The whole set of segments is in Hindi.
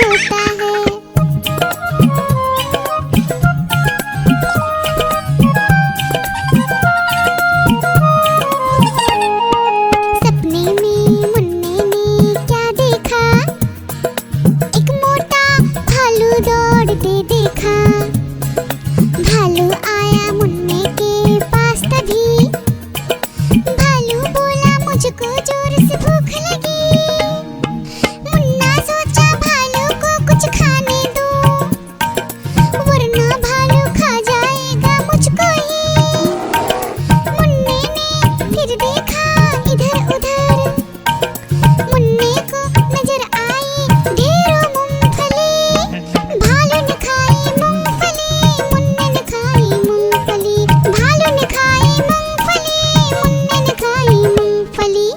सोता है। सपने में मुन्ने ने क्या देखा, एक मोटा भालू दौड़ते देखा। भालू आया मुन्ने के पास तभी, भालू बोला मुझको जोर से भूख लगी। मुन्ना सोचा भालू को कुछ खाने दो, वरना भालू खा जाएगा मुझको ही। मुन्ने ने फिर देखा इधर उधर, मुन्ने को नजर आई ढेरों मूंगफली। भालू ने खाई मूंगफली, मुन्ने ने खाई मूंगफली। भालू ने खाई मूंगफली, मुन्ने ने खाई मूंगफली।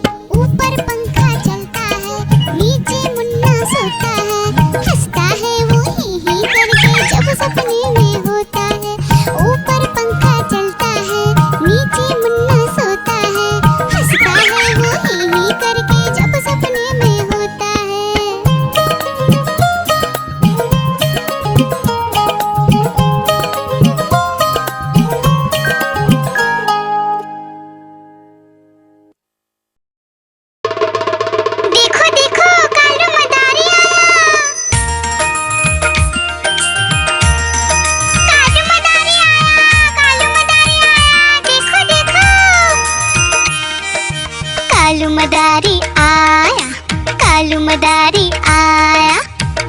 ऊपर पंखा चलता है, नीचे मुन्ना सोता है। हंसता है वो ही करके जब सपने में होता है। ऊपर पंखा चलता है, नीचे मुन्ना सोता है। हंसता है वो ही करके जब सपने में होता है। देखो देखो कालू मदारी आया, कालू मदारी आया, कालू मदारी आया। देखो देखो कालू मदारी आया, कालू मदारी आया।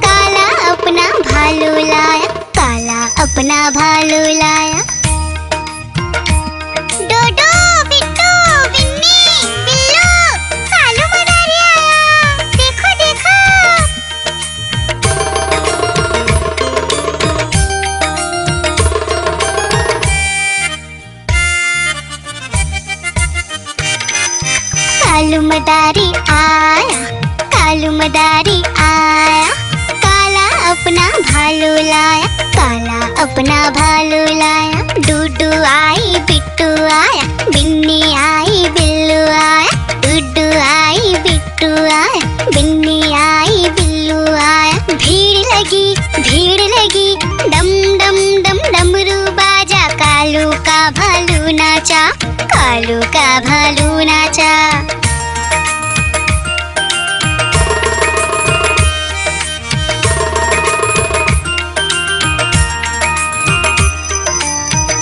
काला अपना भालू लाया, काला अपना भालू लाया। डोडो बिट्टू बिन्नी बिल्लू, कालू मदारी आया। देखो देखो कालू मदारी आया, कालू मदारी आया। काला अपना भालू लाया, काला अपना भालू लाया। डूडू आई बिट्टू आया, बिन्नी आई बिल्लू आया। डूडू आई बिट्टू आया, बिन्नी आई बिल्लू आया। भीड़ लगी डम डम डम डमरू बाजा। कालू का भालू नाचा, कालू का भालू नाचा।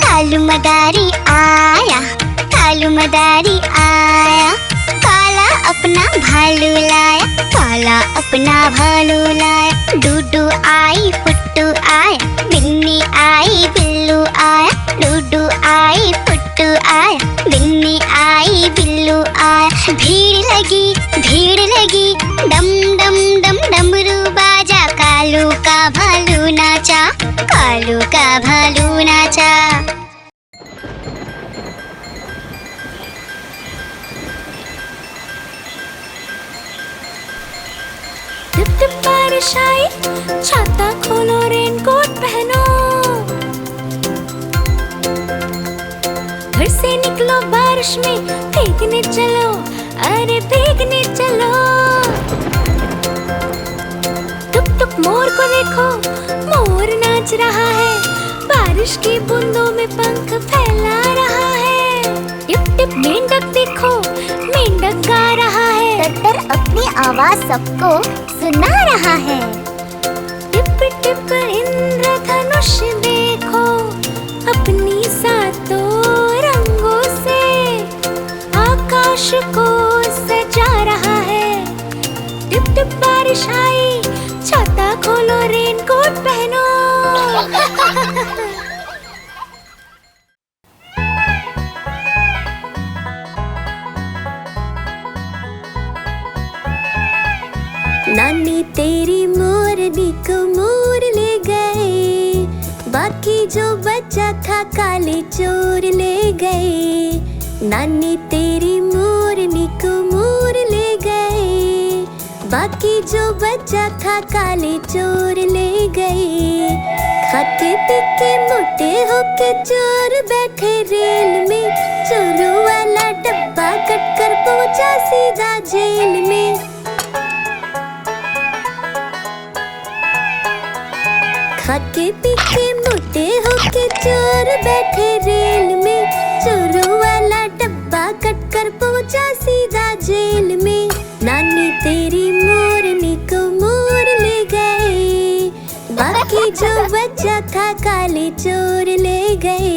कालू मदारी आया, कालू मदारी आया। काला अपना भालू लाया, काला अपना भालू लाया। डूडू आई फुट्टू आया, बिन्नी आई बिल्लू आया। डूडू आई फुट्टू आया, बिन्नी आई बिल्लू आया। भीड़ लगी डम डम डम डमरू बाजा। कालू का भालू नाचा, कालू का भालू नाचा। टिप टिप बारिश आई, छाता खोलो रेनकोट पहनो। घर से निकलो बारिश में, भीगने चलो, अरे भीगने चलो। टुक टुक मोर को देखो, मोर नाच रहा है। बारिश की बूंदों में पंख फैला रहा है। टिप टिप मेंढक देखो, मेंढक गा रहा है। तर अपनी आवाज सबको सुना रहा है। टिप टिप इंद्रधनुष देखो, अपनी सातों रंगों से आकाश को सजा रहा है। टिप टिप बारिश आई, छाता खोलो रेनकोट पहनो। नानी तेरी मोरनी को मोर ले गए, बाकी जो बचा था काले चोर ले गए। नानी तेरी मोरनी को मोर ले गए, बाकी जो बचा था काले चोर ले गए। खाते पीके मोटे होके चोर बैठे रेल में, चोरों वाला डब्बा कट कर पहुंचा सीधा जेल में। खाके पी के मोटे होके चोर बैठे रेल में, चोरों वाला डब्बा कट कर पहुंचा सीधा जेल में। नानी तेरी मोरनी को मोर ले गए, बाकी जो बचा था काले चोर ले गए।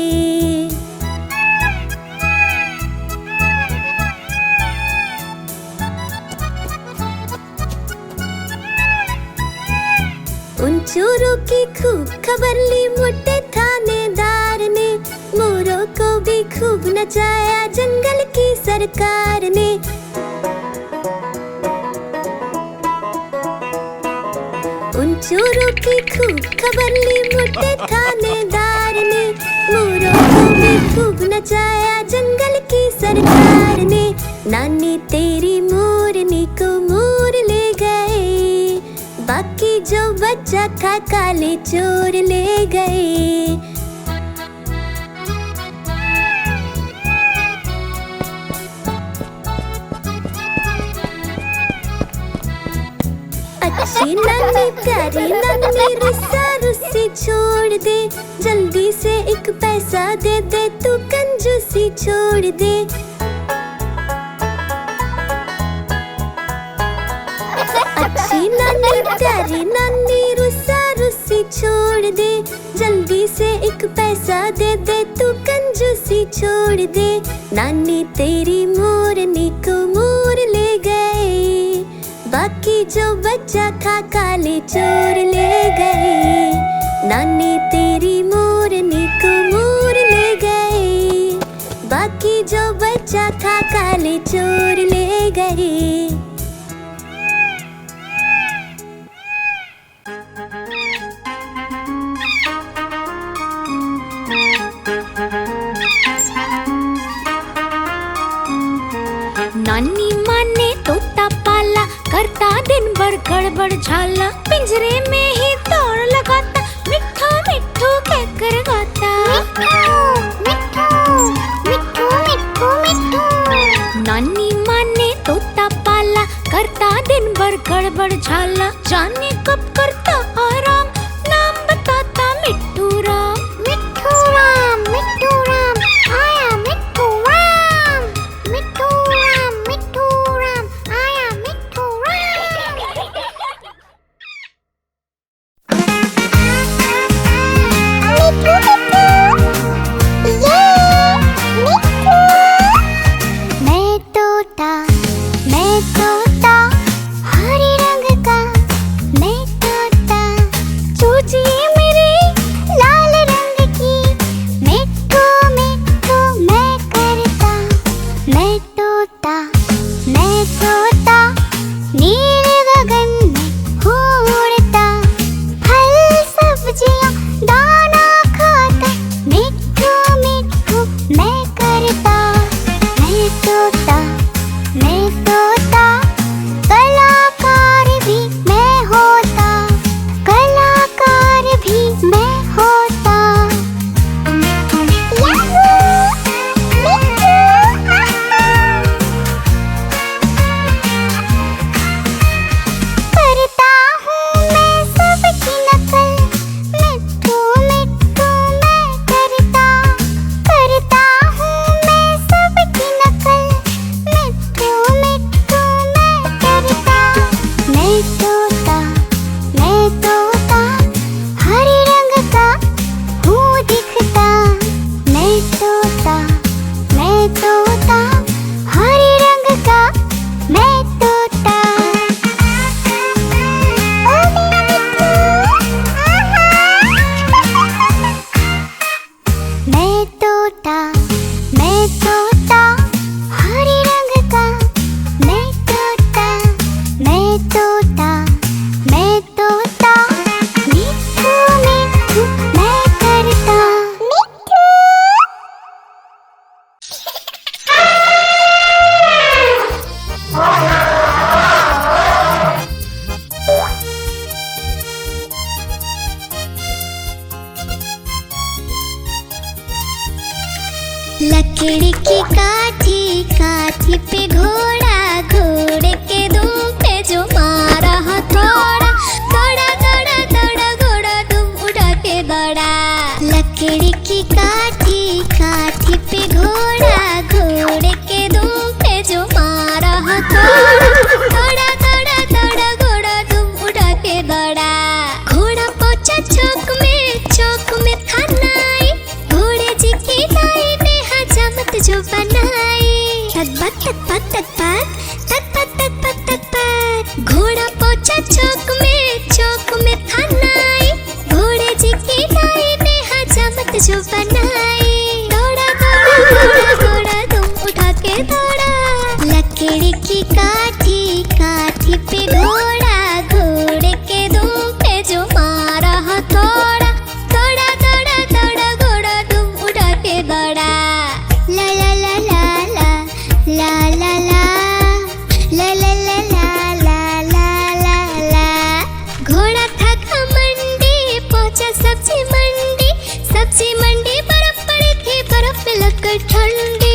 उन चोरों की खूब खबर ली मोटे थानेदार ने, मोरों को भी खूब नचाया जंगल की सरकार ने। उन चोरों की खूब खबर ली मोटे थानेदार ने, मोरों को भी खूब नचाया जंगल की सरकार ने। नानी तेरी मोरनी को मोर ले गए, बाकी जो बचा था काले चोर ले गए। अच्छी नानी प्यारी नानी रुस्सा रुस्सी छोड़ दे, जल्दी से एक पैसा दे दे तू कंजूसी छोड़ दे। अच्छी नानी प्यारी नानी रुस्सा रुस्सी छोड़ दे, जल्दी से एक पैसा दे दे तू कंजूसी छोड़ दे। नानी तेरी मोरनी को मोर ले गए, बाकी जो बचा था काले चोर ले गए। नानी तेरी मोरनी को मोर ले गए, बाकी जो बचा था काले चोर ले गए। नानी माँ ने तोता पाला, करता दिन भर गड़बड़ झाला, पिंजरे में ही दौड़ लगाता, मिट्ठू मिट्ठू कहकर गाता। मिट्ठू मिट्ठू मिट्ठू मिट्ठू। नानी माँ ने तोता पाला, करता दिन भर गड़बड़ झाला, जाने कब करता आराम, नाम बताता मिट्ठू राम। मिट्ठू राम आया मिट्ठू राम, मिट्ठू राम आया मिट्ठू राम। मैं तोता हरे रंग का, मैं तोता चूचिए मेरे लाल रंग की, मिट्ठू मिट्ठू मैं करता। मैं तोता नील गगन में उड़ता, फल सब्जियां दाना खाता, मिट्ठू मिट्ठू मैं करता। मैं तोता कलाकार भी मैं होता, कलाकार भी मैं होता। करता हूँ मैं सबकी नकल, मिट्ठू मिट्ठू मैं करता। करता हूँ मैं सबकी नकल, मिट्ठू मिट्ठू मैं करता। मैं तोता हरे रंग का हूँ दिखता। मैं तोता हरे रंग का मैं तोता। ओ मेरा मिट्ठू। मैं तोता हरे रंग का मैं तोता। मिट्ठू मिट्ठू मैं करता। मिट्ठू लकड़ी की काठी पे घोड़ा, घोड़े के दुम पे जो मारा हथौड़ा, दौड़ा दौड़ा दौड़ा घोड़ा दुम उड़ा तक पक तक पक तक पक तक पक तक पक। घोड़ा पहुंचा चौक में थानाई, घोड़े जी की नाई ने हजामत जो बनाई। दौड़ा दौड़ा दौड़ा दौड़ा तुम उठा के दौड़ा, लकड़ी की काठी काठी पे घोड़ा, घोड़े के दुम पे जो मारा हथौड़ा। दौड़ा दौड़ा दौड़ा घोड़ा तुम उठा के दौड़ा। ला ला ला ला ला ला ला ला ला ला ला ला ला ला ला। घोड़ा था घमंडी पहुंचा सब्जी मंडी, सब्जी मंडी बर्फ पड़ी थी, बर्फ में लगकर ठंडी।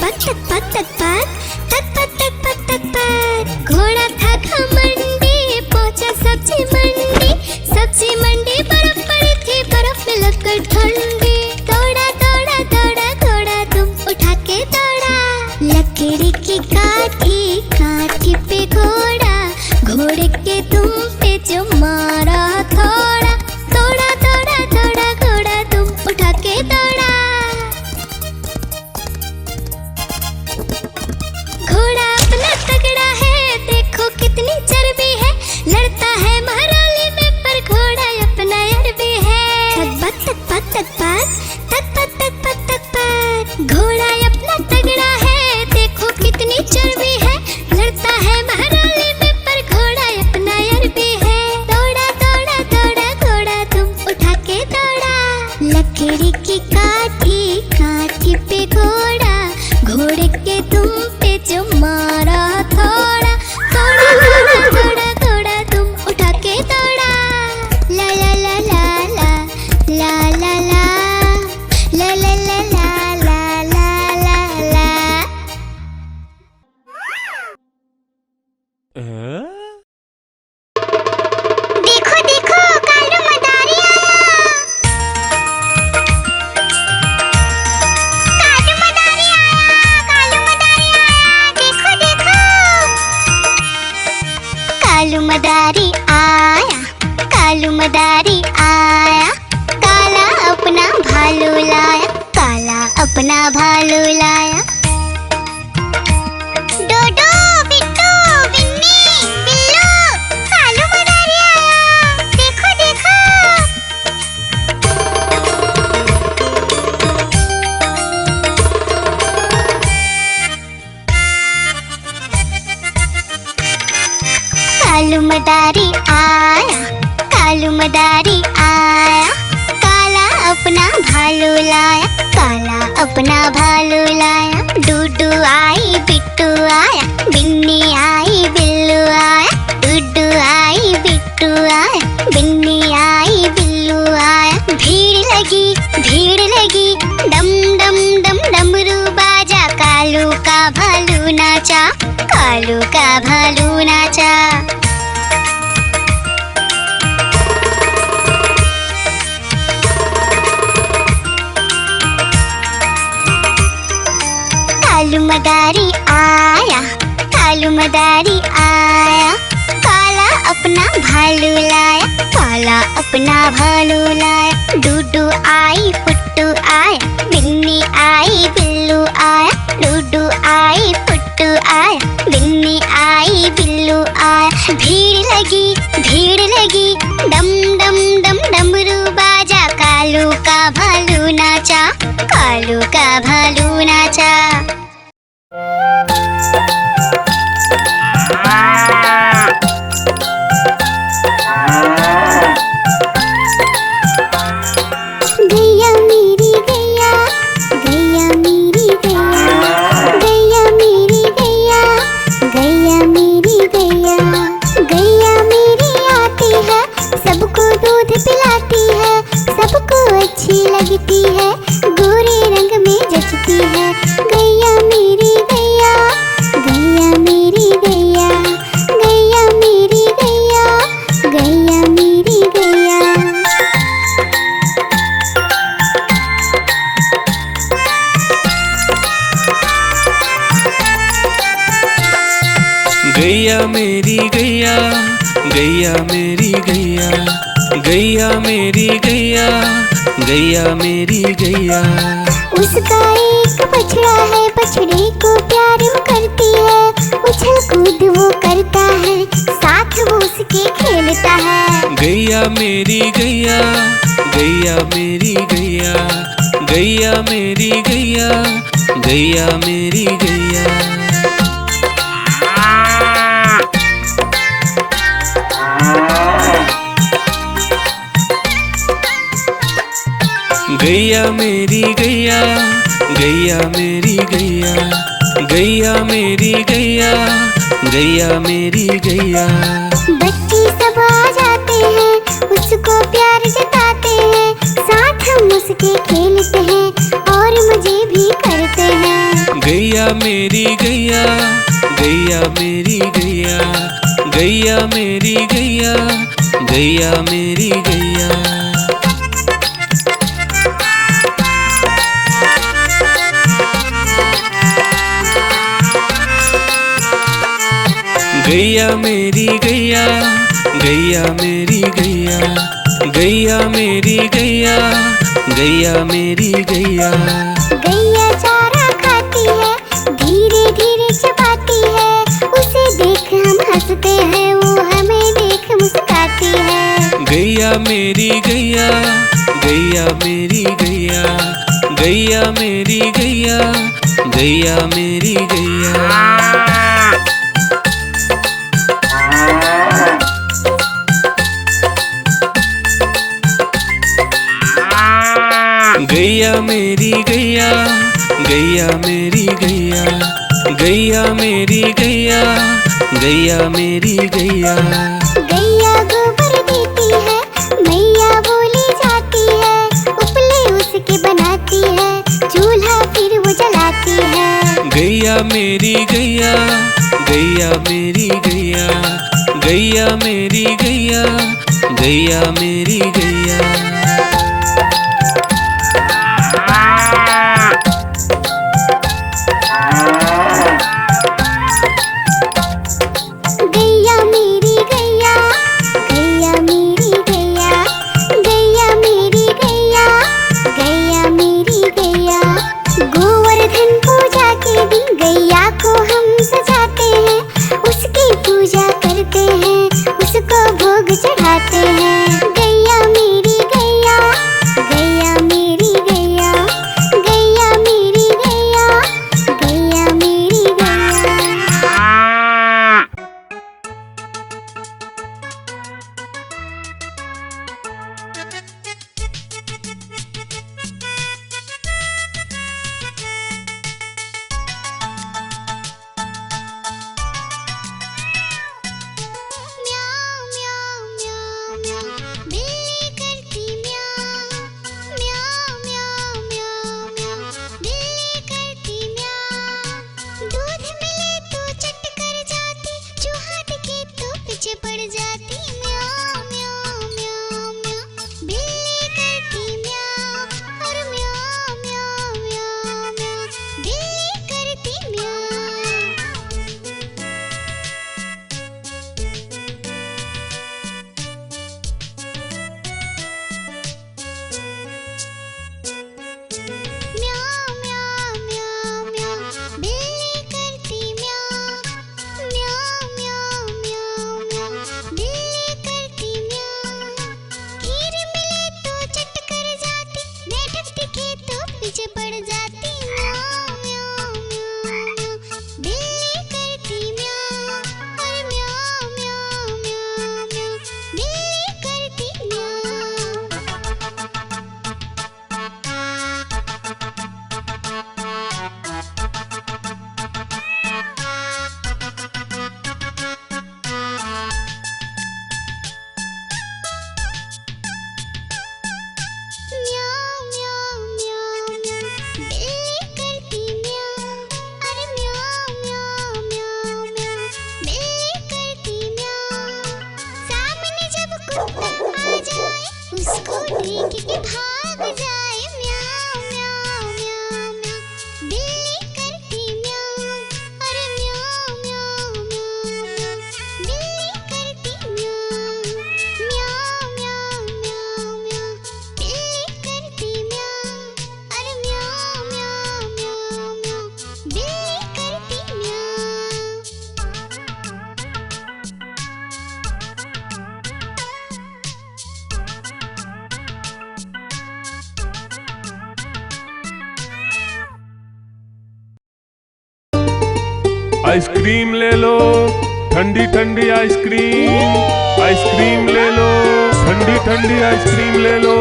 तक पक तक पक तक पक तक पक तक पक। घोड़ा था घमंडी पहुंचा सब्जी मंडी, सब्जी मंडी बर्फ पड़ी थी, बर्फ में लगकर ठंडी। दौड़ा दौड़ा दौड़ा घोड़ा तुम उठा के दौड़ा, लकड़ी की काठी काठी पे घोड़ा, घोड़े के तुम पे जो मारा हथौड़ा। दौड़ा दौड़ा दौड़ा घोड़ा तुम उठा के दौड़ा। घोड़ा अपना तगड़ा है, देखो कितनी चर्बी है, लड़ता है महाराली में पर घोड़ा अपना अरबी है। तक पक तक पक तक पक तक पक तक पक। घोड़ा अपना तगड़ा है, देखो कितनी चर्बी है, लड़ता है महाराली में पर घोड़ा अपना अरबी है। दौड़ा दौड़ा दौड़ा घोड़ा तुम उठा के दौड़ा, लकड़ी की काठी काठी पे घोड़ा, घोड़े के तुम पे जो मारा हथौड़ा। दौड़ा दौड़ा दौड़ा घोड़ा तुम उठा के दौड़ा। ला ला ला ला ला ला ला ला ला ला ला ला ला ला ला ला। देखो देखो कालू मदारी आया, कालू मदारी आया, कालू मदारी आया, देखो देखो। कालू मदारी आया, कालू मदारी आया, काला अपना भालू लाया, काला अपना भालू लाया। डोडो बिट्टू बिन्नी बिल्लू, कालू मदारी आया, देखो देखो। कालू मदारी आया, कालू मदारी आया, काला अपना भालू लाया, काला अपना भालू लाया। डूडू आई बिट्टू आया, बिन्नी आई बिल्लू आया, डूडू आई बिट्टू आया, बिन्नी आई बिल्लू आया। भीड़ लगी डम डम डम डमरू बाजा, कालू का भालू नाचा, कालू का भालू नाचा। कालू मदारी आया, कालू मदारी आया, काला अपना भालू लाया, काला अपना भालू लाया। डूडू आई पुट्टू आया, बिन्नी आई बिल्लू आया, डूडू आई पुट्टू आया, बिन्नी आई बिल्लू आया। भीड़ लगी डम डम डम डमरू बाजा, कालू का भालू नाचा, कालू का भालू नाचा। गैया मेरी गैया, गैया मेरी गैया, गैया मेरी गैया, गैया मेरी गैया, गैया मेरी आती है, सबको दूध पिलाती है, सबको अच्छी लगती है, गोरे रंग में जचती है। गैया मेरी गैया, गैया मेरी गैया, गैया मेरी गैया, गैया मेरी गैया। गैया मेरी गैया, गैया मेरी गैया, गैया गैया मेरी गैया, गैया मेरी गैया। उसका एक बछड़ा है, बछड़े को प्यार वो करती है। उछल कूद वो करता है, साथ वो उसके खेलता है। गैया मेरी गैया, गैया मेरी गैया, गैया मेरी गैया, गैया मेरी गैया। गैया मेरी गैया, गैया मेरी गैया, गैया मेरी गैया, गैया मेरी गैया। बच्चे सब आ जाते हैं, उसको प्यार जताते हैं। साथ हम उसके खेलते हैं और मजे भी करते हैं। गैया मेरी गैया, गैया मेरी गैया, गैया मेरी गैया, गैया मेरी गैया। गैया मेरी गैया, गैया मेरी गैया, गैया मेरी गैया, गैया मेरी गैया। गैया चारा खाती है, धीरे धीरे चबाती है। उसे देख हम हंसते हैं, वो हमें देख मुस्काती है। गैया मेरी गैया, गैया मेरी गैया, गैया मेरी गैया, गैया मेरी गैया। गैया मेरी गैया, गैया मेरी गैया, गैया मेरी गैया, गैया मेरी गैया। गैया गोबर देती है, मैया बोली जाती है। उपले उसके बनाती है, चूल्हा फिर वो जलाती है। गैया मेरी गैया, गैया मेरी गैया, गैया मेरी गैया, गैया मेरी गैया। गैया मेरी गैया, गैया मेरी गैया, गैया मेरी गैया, गैया मेरी गैया। गोवर्धन पूजा के दिन गैया को हम सजाते हैं। उसकी पूजा करते हैं, उसको भोग चढ़ाते हैं। गैया मेरी गैया, गैया मेरी गैया, गैया मेरी गैया, गैया मेरी गैया। म्याऊं म्याऊं म्याऊं म्याऊं, बिल्ली करती म्याऊं। म्याऊं म्याऊं म्याऊं म्याऊं, बिल्ली करती म्याऊं। दूध मिले तो चट कर जाती, चूहा दिखे तो पीछे पड़ जाती। म्याऊं म्याऊं म्याऊं म्याऊं, बिल्ली करती म्याऊं। और म्याऊं म्याऊं म्याऊं म्याऊं, बिल्ली करती म्याऊं। म्याऊं म्याऊं म्याऊं म्याऊं, बिल्ली करती म्याऊं। म्याऊं म्याऊं म्याऊं म्याऊं, बिल्ली करती म्याऊं। खीर मिले तो चट कर जाती, मेढक दिखे तो पीछे पड़ जाती। म्याऊं म्याऊं म्याऊं म्याऊं, बिल्ली करती म्याऊं। और म्याऊं म्याऊं म्याऊं म्याऊं, बिल्ली करती म्याऊं। म्याऊं म्याऊं म्याऊं म्याऊं, बिल्ली करती म्याऊं। अरे म्याऊं म्याऊं म्याऊं म्याऊं, बिल्ली करती म्याऊं। सामने जब कुत्ता आ जाए, उसको देख के भाग जाए। म्याऊं म्याऊं म्याऊं म्याऊं, बिल्ली करती म्याऊं। अरे म्याऊं म्याऊं म्याऊं म्याऊं, बिल्ली करती म्याऊं। म्याऊं म्याऊं म्याऊं आइसक्रीम ले लो, ठंडी ठंडी आइसक्रीम। आइसक्रीम ले लो, ठंडी ठंडी आइसक्रीम ले लो।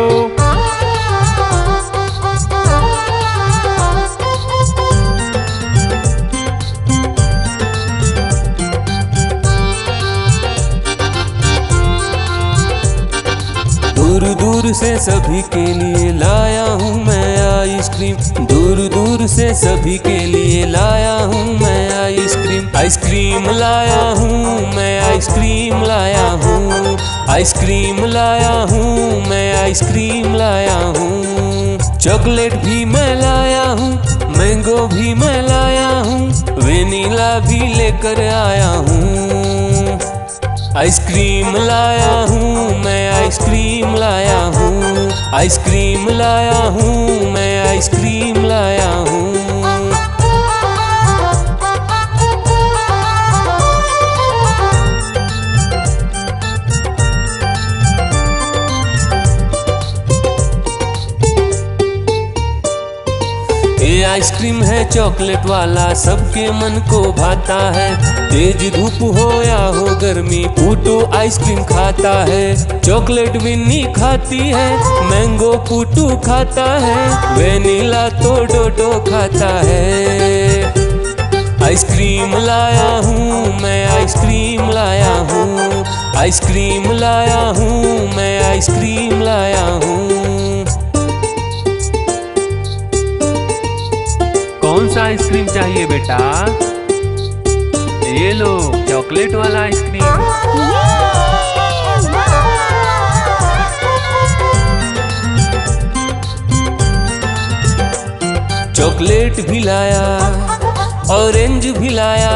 दूर दूर से सभी के लिए लाया हूँ मैं आइसक्रीम। दूर दूर से सभी के लिए लाया हूँ मैं आइसक्रीम। आइसक्रीम लाया हूँ मैं, आइसक्रीम लाया हूँ। आइसक्रीम लाया हूँ मैं, आइसक्रीम लाया हूँ। चॉकलेट भी मैं लाया हूँ, मैंगो भी मैं लाया हूँ, वेनिला भी लेकर आया हूँ। आइसक्रीम लाया हूँ मैं, आइसक्रीम लाया हूँ। आइसक्रीम लाया हूँ मैं, आइसक्रीम लाया हूँ। ये आइसक्रीम है चॉकलेट वाला, सबके मन को भाता है। तेज धूप हो या हो गर्मी, पूटू आइसक्रीम खाता है। चॉकलेट विन्नी खाती है, मैंगो पूटू खाता है, वेनिला तो डोडो खाता है। आइसक्रीम लाया हूँ मैं, आइसक्रीम लाया हूँ। आइसक्रीम लाया हूँ मैं, आइसक्रीम लाया हूँ। कौन सा आइसक्रीम चाहिए बेटा? ये लो चॉकलेट वाला आइसक्रीम। चॉकलेट भी लाया, ऑरेंज भी लाया,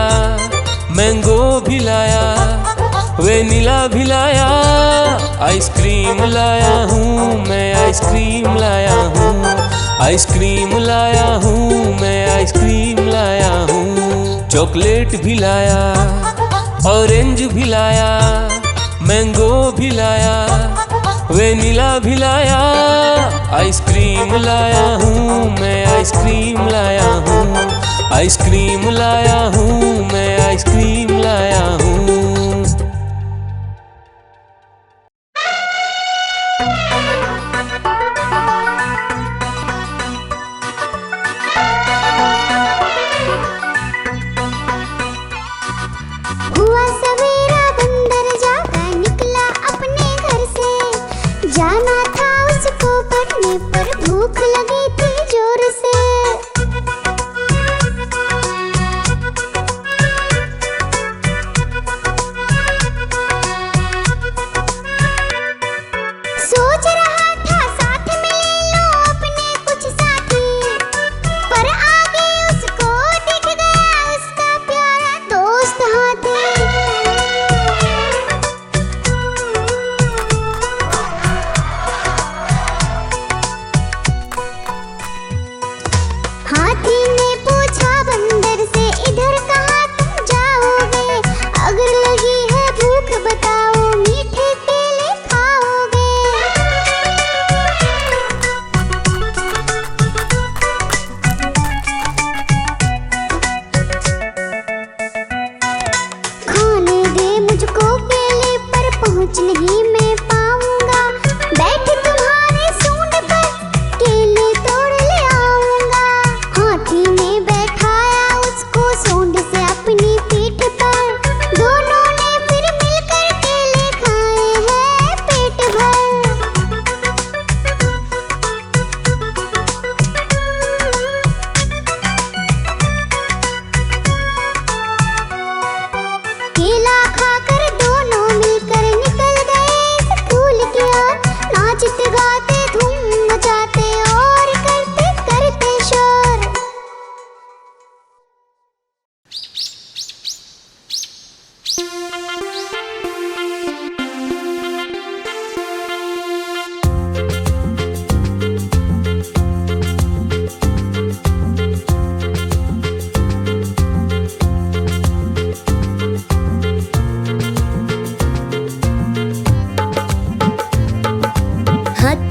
मैंगो भी लाया, वेनिला भी लाया। आइसक्रीम लाया हूँ मैं, आइसक्रीम लाया हूँ। आइसक्रीम लाया हूँ मैं, आइसक्रीम लाया हूँ। चॉकलेट भी लाया, ऑरेंज भी लाया, मैंगो भी लाया, वेनिला भी लाया। आइसक्रीम लाया हूँ मैं, आइसक्रीम लाया हूँ। आइसक्रीम लाया हूँ मैं, आइसक्रीम लाया हूँ। हुआ सवेरा बंदर जागा निकला अपने घर से। जाना था उसको पढ़ने पर भूख लगी थी जोर से। सोच रहा था साथ में ले लो अपने कुछ साथी, पर आगे उसको दिख गया उसका प्यारा दोस्त हाथी। हाथी ने पूछा बंदर से, इधर कहाँ तुम जाओगे? अगर लगी है भूख बताओ, मीठे केले खाओगे?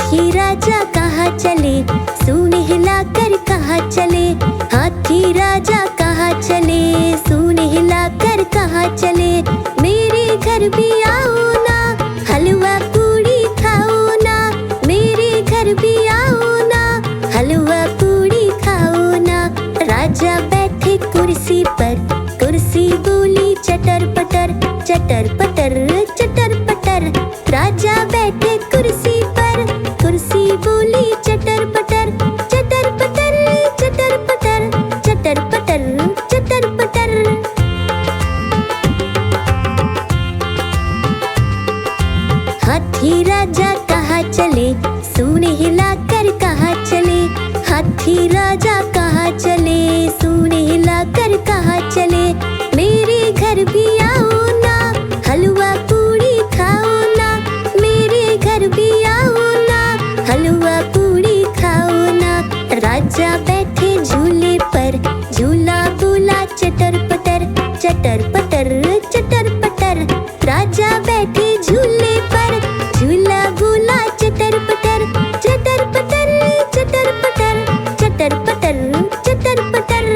हाथी राजा कहाँ चले, सूंड हिलाकर कहाँ चले। हाथी राजा कहाँ चले, सूंड हिलाकर कहाँ चले। मेरे घर भी आओ ना, हलवा पूड़ी खाओ ना। मेरे घर भी आओ ना, हलवा पूड़ी खाओ ना। राजा बैठे कुर्सी पर, कुर्सी बोली चटर पटर, चटर पटर चटर पटर। राजा बैठे कुर्सी पर, कुर्सी बोली चटर पटर, चटर पटर चटर पटर, चटर पटर चटर पटर। हाथी राजा कहाँ चले, सूंड हिलाकर कहाँ चले। हाथी राजा कहाँ चले, सूंड हिलाकर कहाँ चले। मेरे घर भी आओ ना, हलवा पूड़ी खाओ ना। मेरे घर भी आओ ना, हलवा पूड़ी खाओ ना। राजा बैठे झूले पर, झूला बोला चटर पटर, चटर पटर चटर पटर। राजा बैठे झूले पर, झूला बोला चटर पटर, चटर पटर चटर पटर, चटर पटर चटर पटर।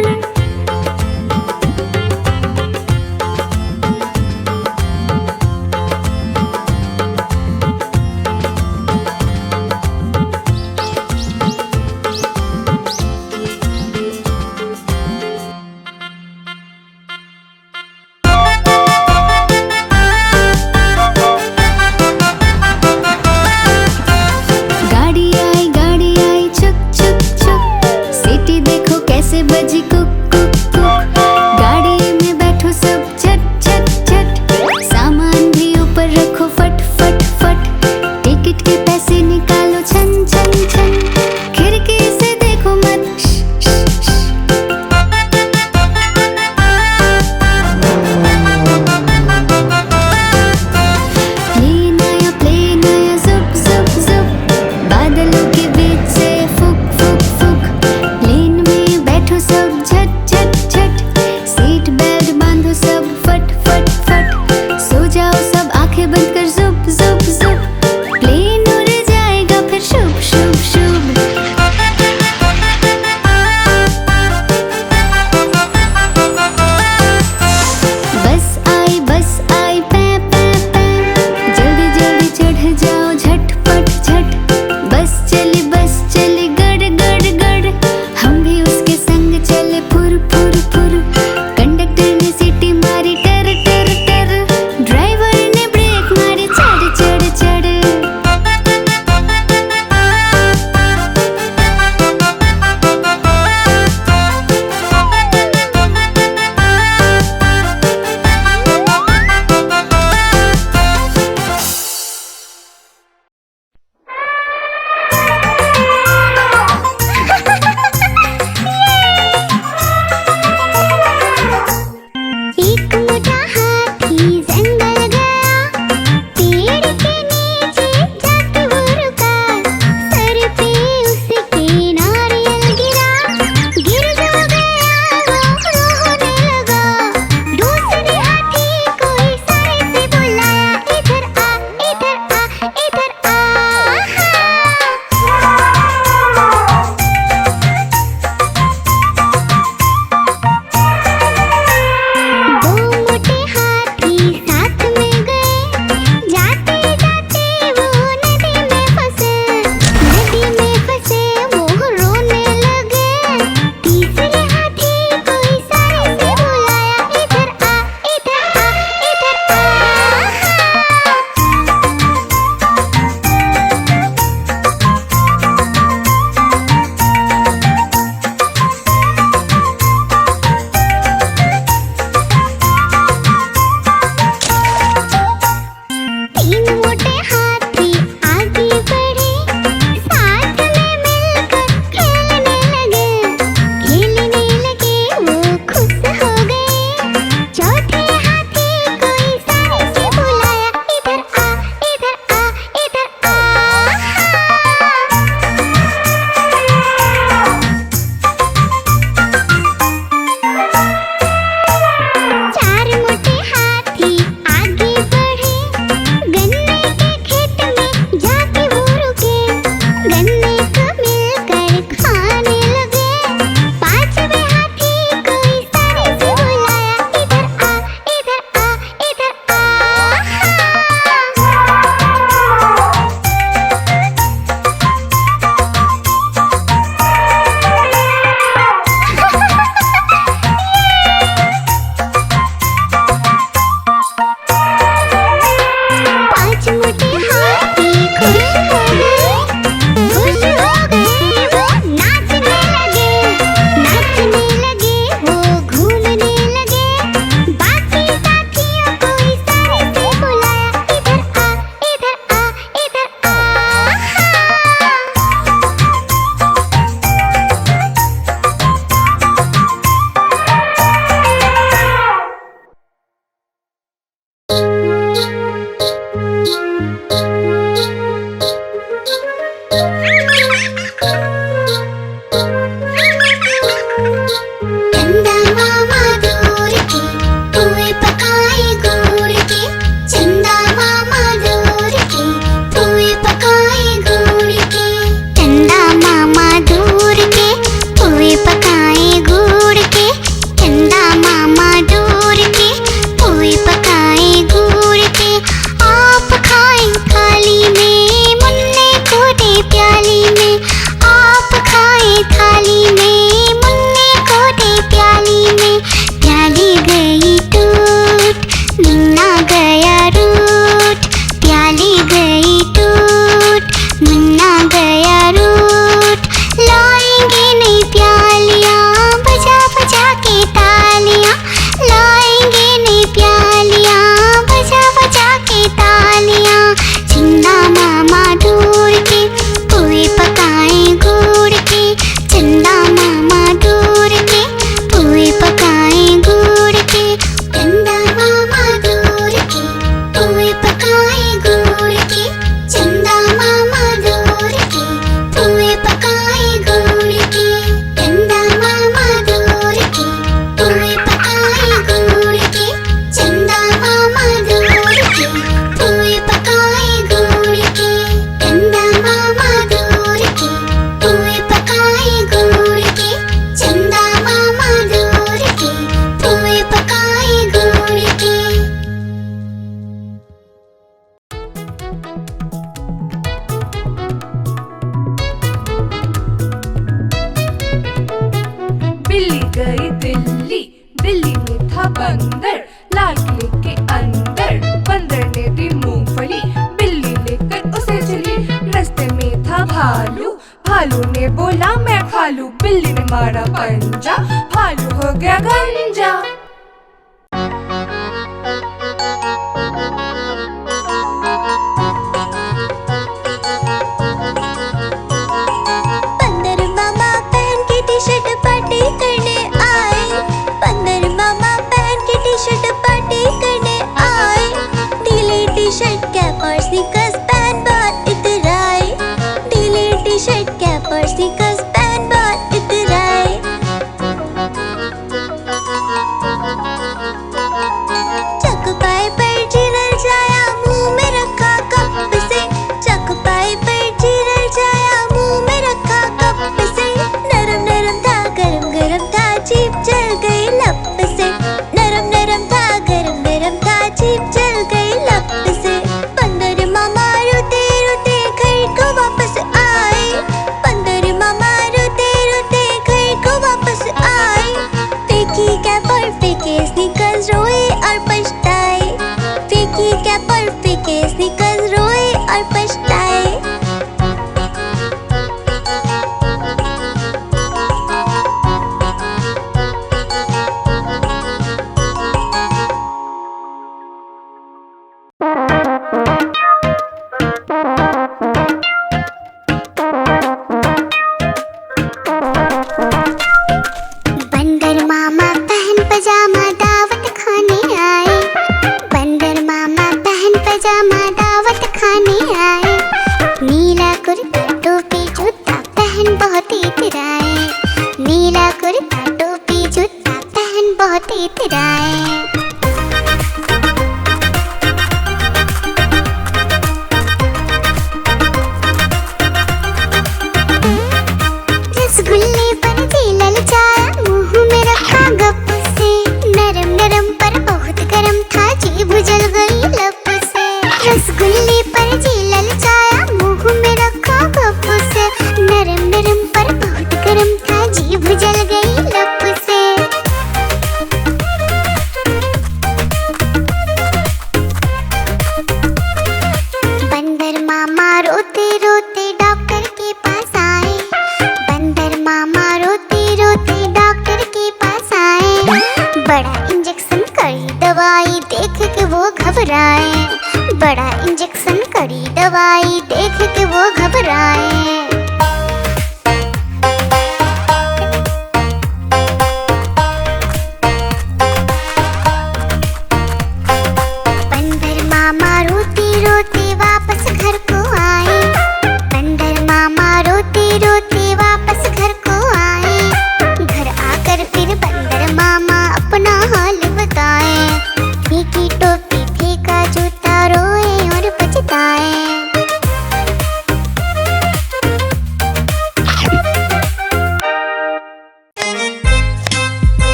भालू। भालू ने बोला मैं खा लूं, बिल्ली ने मारा पंजा, भालू हो गया गंजा।